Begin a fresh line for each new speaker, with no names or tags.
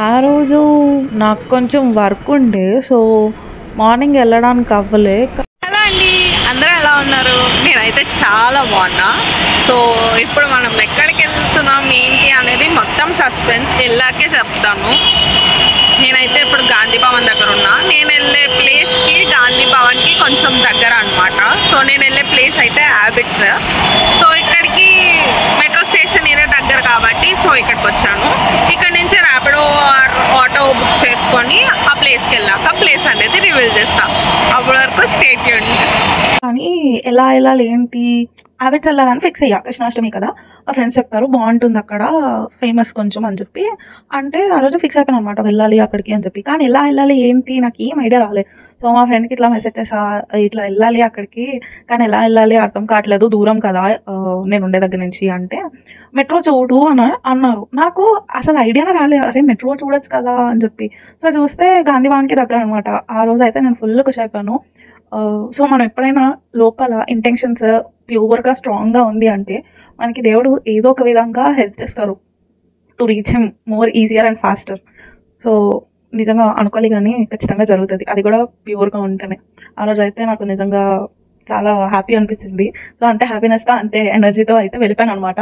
ఆ రోజు నాకు కొంచెం వర్క్ ఉండే. సో, మార్నింగ్ వెళ్ళడానికి అవ్వలే.
హలో అండి, అందరూ ఎలా ఉన్నారు? నేనైతే చాలా బాగున్నా. సో ఇప్పుడు మనం ఎక్కడికి వెళ్తున్నాం ఏంటి అనేది మొత్తం సస్పెన్స్ వెళ్ళాకే చెప్తాను. నేనైతే ఇప్పుడు గాంధీ భవన్ దగ్గర ఉన్నా. నేను వెళ్ళే ప్లేస్కి గాంధీ భవన్కి కొంచెం దగ్గర అనమాట. సో నేను వెళ్ళే ప్లేస్ అయితే హ్యాబిట్స్. సో ఇక్కడికి మెట్రో స్టేషన్ ఏరియా దగ్గర కాబట్టి సో ఇక్కడికి వచ్చాను. ఇక్కడ నుంచి ర్యాపిడో ఆటో బుక్ చేసుకొని ఆ ప్లేస్కి వెళ్ళాక ప్లేస్ అనేది రివీల్ చేస్తా. అప్పటి వరకు స్టే ట్యూన్డ్.
కానీ ఎలా వెళ్ళాలి ఏంటి హ్యాబిట్స్ వెళ్ళాలని ఫిక్స్ అయ్యా. కృష్ణాష్టమి కదా, మా ఫ్రెండ్స్ చెప్పారు బాగుంటుంది అక్కడ, ఫేమస్ కొంచెం అని చెప్పి. అంటే ఆ రోజు ఫిక్స్ అయిపోయాను అనమాట వెళ్ళాలి అక్కడికి అని చెప్పి. కానీ ఎలా వెళ్ళాలి ఏంటి నాకు ఏం ఐడియా రాలేదు. సో మా ఫ్రెండ్కి ఇట్లా మెసేజ్ చేసా, ఇట్లా వెళ్ళాలి అక్కడికి కానీ ఎలా వెళ్ళాలి అర్థం కావట్లేదు, దూరం కదా నేను ఉండే దగ్గర నుంచి. అంటే మెట్రో చూడు అని అన్నారు. నాకు అసలు ఐడియానే రాలేదు, అరే మెట్రో చూడొచ్చు కదా అని చెప్పి. సో చూస్తే గాంధీ భవన్కి దగ్గర అనమాట. ఆ రోజు అయితే నేను ఫుల్ ఖుషి అయిపోయాను. సో మనం ఎప్పుడైనా లోపల ఇంటెన్షన్స్ ప్యూర్గా స్ట్రాంగ్గా ఉంది అంటే మనకి దేవుడు ఏదో ఒక విధంగా హెల్ప్ చేస్తారు to reach him more easier and faster. So నిజంగా అనుకోవాలి కానీ ఖచ్చితంగా జరుగుతుంది, అది కూడా ప్యూర్గా ఉంటేనే. ఆ రోజు అయితే నాకు నిజంగా చాలా హ్యాపీ అనిపించింది. సో అంతే హ్యాపీనెస్తో అంతే ఎనర్జీతో అయితే వెళ్ళిపోయాను అనమాట.